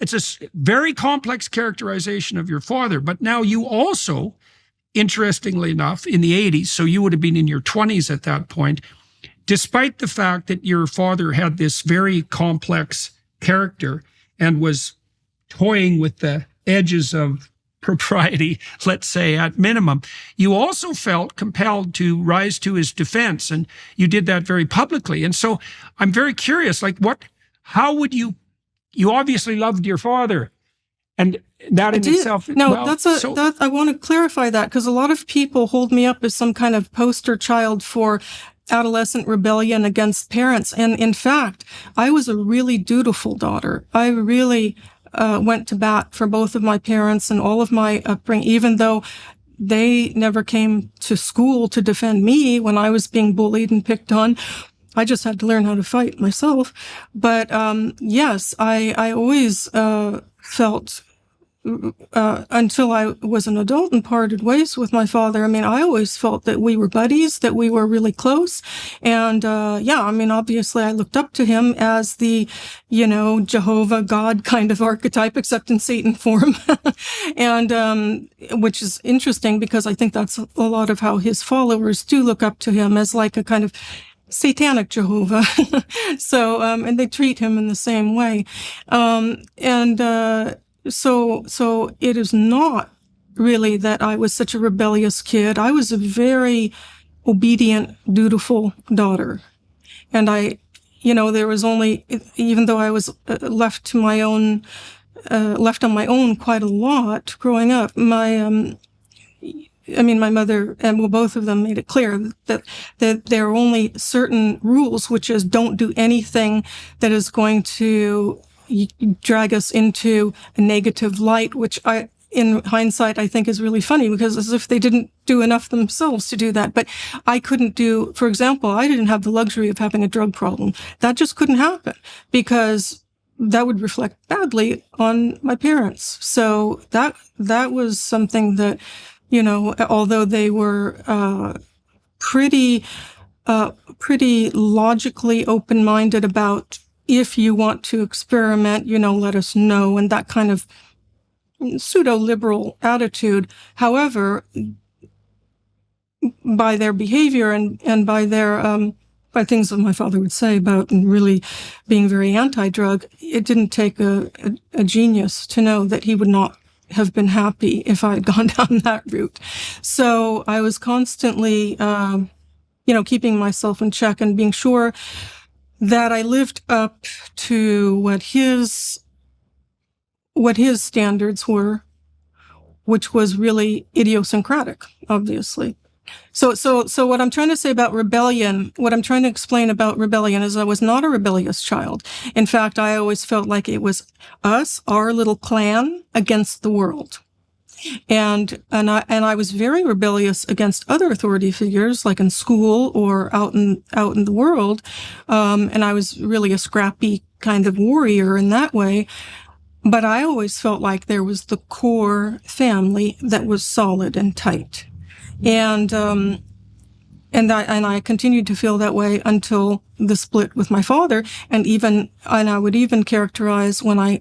it's a very complex characterization of your father. But now you also, interestingly enough, in the 80s, so you would have been in your 20s at that point, despite the fact that your father had this very complex character and was toying with the edges of propriety, let's say, at minimum, you also felt compelled to rise to his defense, and you did that very publicly. And so I'm very curious, like, how would you obviously loved your father, and that in itself. No, I want to clarify that, because a lot of people hold me up as some kind of poster child for adolescent rebellion against parents. And in fact, I was a really dutiful daughter. I really went to bat for both of my parents and all of my upbringing, even though they never came to school to defend me when I was being bullied and picked on. I just had to learn how to fight myself. But yes, I always felt, until I was an adult and parted ways with my father, I mean, I always felt that we were buddies, that we were really close. And I mean, obviously I looked up to him as the, Jehovah God kind of archetype, except in Satan form. And which is interesting, because I think that's a lot of how his followers do look up to him, as like a kind of satanic Jehovah. So, and they treat him in the same way. So it is not really that I was such a rebellious kid. I was a very obedient, dutiful daughter. And there was only, even though I was left on my own quite a lot growing up, my mother and both of them made it clear that there are only certain rules, which is don't do anything that is going to drag us into a negative light, which in hindsight, I think is really funny, because as if they didn't do enough themselves to do that. But I couldn't do, for example, I didn't have the luxury of having a drug problem. That just couldn't happen, because that would reflect badly on my parents. So that was something that, although they were pretty logically open-minded about, if you want to experiment, let us know, and that kind of pseudo-liberal attitude. However, by their behavior and by their by things that my father would say about really being very anti-drug, it didn't take a genius to know that he would not have been happy if I had gone down that route. So I was constantly, keeping myself in check and being sure that I lived up to what his standards were, which was really idiosyncratic, obviously. So what I'm trying to say about rebellion, what I'm trying to explain about rebellion is I was not a rebellious child. In fact, I always felt like it was us, our little clan, against the world. And I was very rebellious against other authority figures, like in school or out in the world. And I was really a scrappy kind of warrior in that way. But I always felt like there was the core family that was solid and tight. And I continued to feel that way until the split with my father. And I would even characterize when I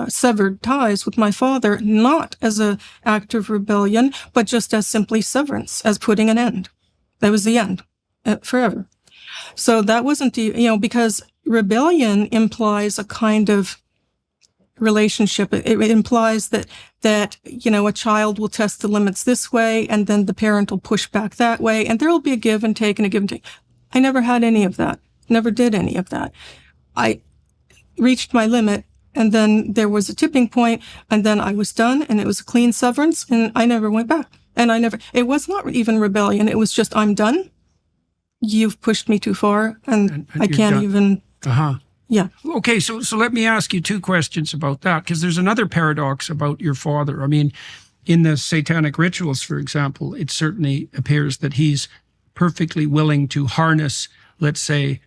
severed ties with my father, not as an act of rebellion, but just as simply severance, as putting an end. That was the end, forever. So that wasn't, because rebellion implies a kind of relationship. It implies that a child will test the limits this way, and then the parent will push back that way, and there will be a give and take and a give and take. I never had any of that. Never did any of that. I reached my limit, and then there was a tipping point, and then I was done, and it was a clean severance, and I never went back. And it was not even rebellion. It was just, I'm done. You've pushed me too far, and I can't done. Even. Uh-huh. Yeah. Okay, so let me ask you two questions about that, because there's another paradox about your father. I mean, in the satanic rituals, for example, it certainly appears that he's perfectly willing to harness, let's say,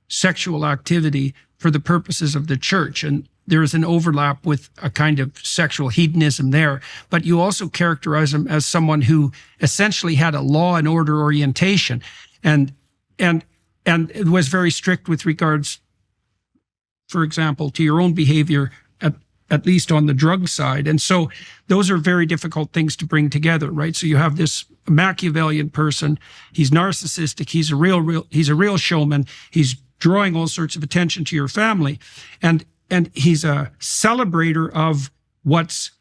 sexual activity for the purposes of the church. And there is an overlap with a kind of sexual hedonism there. But you also characterize him as someone who essentially had a law and order orientation, and it was very strict with regards, for example, to your own behavior at least on the drug side. And so those are very difficult things to bring together, right? So you have this Machiavellian person, he's narcissistic, he's a real showman, he's drawing all sorts of attention to your family, and he's a celebrator of what's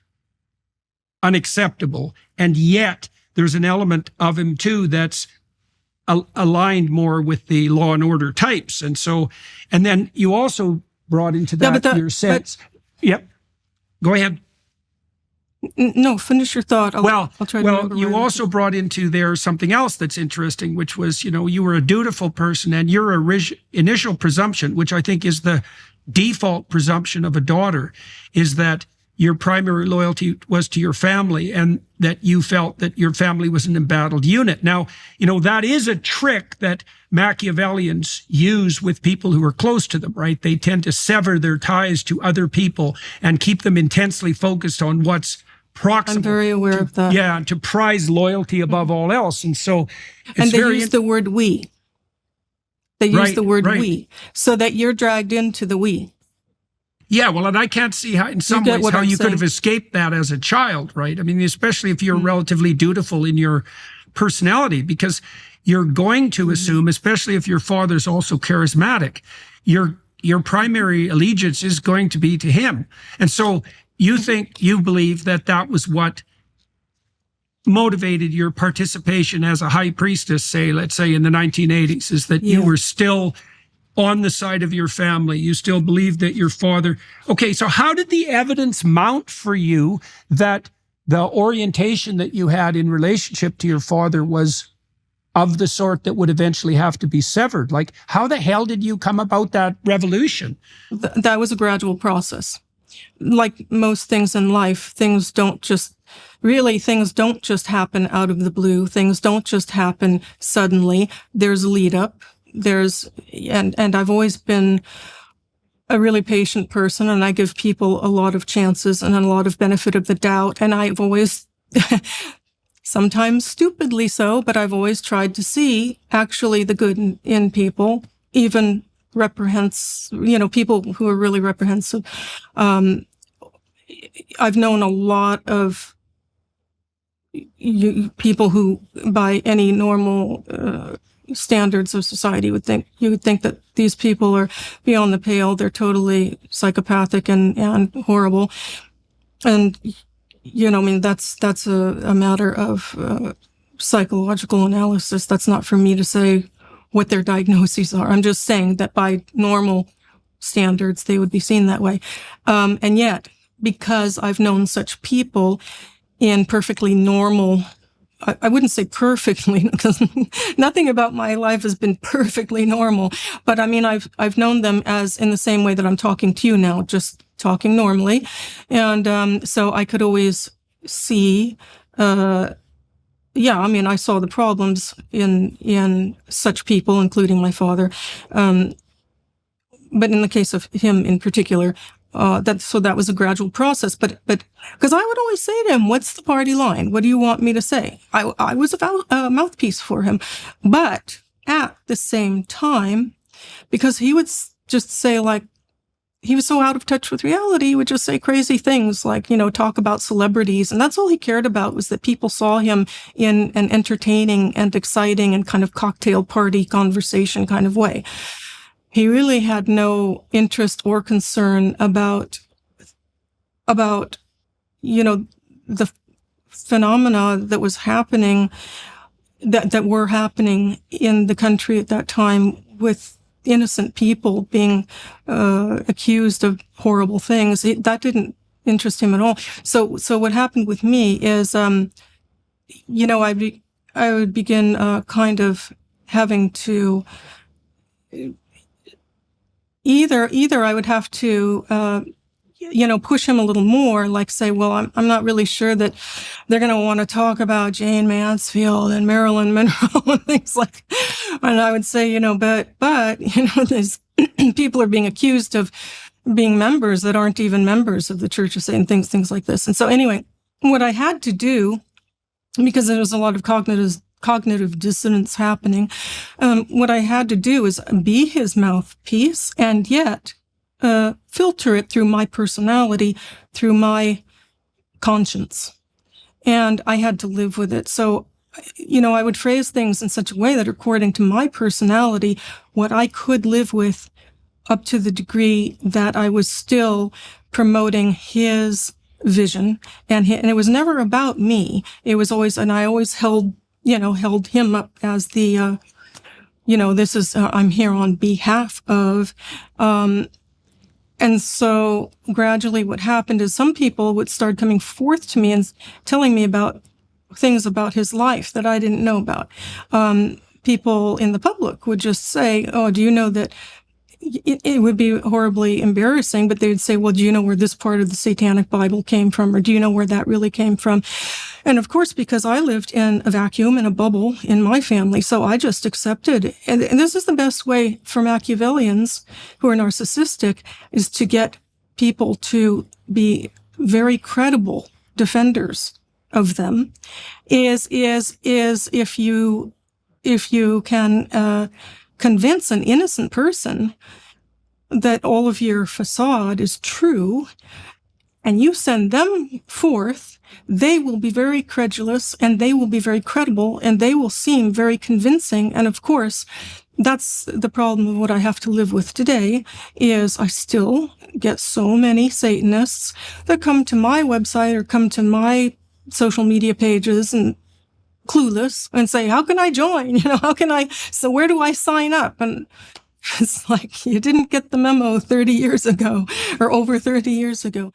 unacceptable. And yet there's an element of him too that's aligned more with the law and order types. And so, and then you also brought into that your sense. Yep. Go ahead. No, finish your thought. I'll try to remember. You also brought into there something else that's interesting, which was, you were a dutiful person, and your initial presumption, which I think is the default presumption of a daughter, is that your primary loyalty was to your family, and that you felt that your family was an embattled unit. Now, that is a trick that Machiavellians use with people who are close to them, right? They tend to sever their ties to other people and keep them intensely focused on what's proximal. I'm very aware of that. Yeah, to prize loyalty above all else. And so they use the word we. They use the word we, so that you're dragged into the we. Yeah, well, and I can't see how, in some ways, how you could have escaped that as a child, right? I mean, especially if you're relatively dutiful in your personality, because you're going to assume, especially if your father's also charismatic, your primary allegiance is going to be to him. And so you believe that was what motivated your participation as a high priestess, let's say in the 1980s, is that you were still on the side of your family. You still believed that your father. Okay, so how did the evidence mount for you that the orientation that you had in relationship to your father was of the sort that would eventually have to be severed? Like, how the hell did you come about that revolution? That was a gradual process. Like most things in life, things don't just happen out of the blue. Things don't just happen suddenly. There's a lead up. And I've always been a really patient person, and I give people a lot of chances and a lot of benefit of the doubt. And I've always, sometimes stupidly so, but I've always tried to see actually the good in people, even people who are really reprehensible. I've known a lot of people who, by any normal standards of society, you would think that these people are beyond the pale. They're totally psychopathic and horrible. And, that's a matter of psychological analysis. That's not for me to say what their diagnoses are. I'm just saying that by normal standards, they would be seen that way. And yet, because I've known such people in perfectly normal, I wouldn't say perfectly, because nothing about my life has been perfectly normal. But I mean, I've known them as in the same way that I'm talking to you now, just talking normally. And so I could always see, I saw the problems in such people, including my father. But in the case of him in particular, that was a gradual process, but because I would always say to him, "What's the party line? What do you want me to say?" I was a mouthpiece for him, but at the same time, because he would just say, like, he was so out of touch with reality, he would just say crazy things like, talk about celebrities, and that's all he cared about, was that people saw him in an entertaining and exciting and kind of cocktail party conversation kind of way. He really had no interest or concern about the phenomena that was happening, that were happening in the country at that time, with innocent people being accused of horrible things. That didn't interest him at all. So what happened with me is, I would begin kind of having to. Either I would have to, push him a little more, like say, well, I'm not really sure that they're going to want to talk about Jane Mansfield and Marilyn Monroe and things like, and I would say, but there's people are being accused of being members that aren't even members of the Church of Satan, things like this. And so anyway, what I had to do, because there was a lot of cognitive dissonance happening, what I had to do is be his mouthpiece and yet filter it through my personality, through my conscience. And I had to live with it. So, I would phrase things in such a way that according to my personality, what I could live with up to the degree that I was still promoting his vision. And it was never about me. It was always, and I always held him up as the, this is, I'm here on behalf of, and so gradually what happened is some people would start coming forth to me and telling me about things about his life that I didn't know about. People in the public would just say, oh, do you know that it would be horribly embarrassing, but they would say, well, do you know where this part of the Satanic Bible came from? Or do you know where that really came from? And of course, because I lived in a vacuum, in a bubble in my family, so I just accepted. And this is the best way for Machiavellians who are narcissistic, is to get people to be very credible defenders of them, is if you can convince an innocent person that all of your facade is true, and you send them forth, they will be very credulous, and they will be very credible, and they will seem very convincing. And of course, that's the problem of what I have to live with today, is I still get so many Satanists that come to my website or come to my social media pages and clueless and say, how can I join? So where do I sign up? And it's like, you didn't get the memo 30 years ago or over 30 years ago.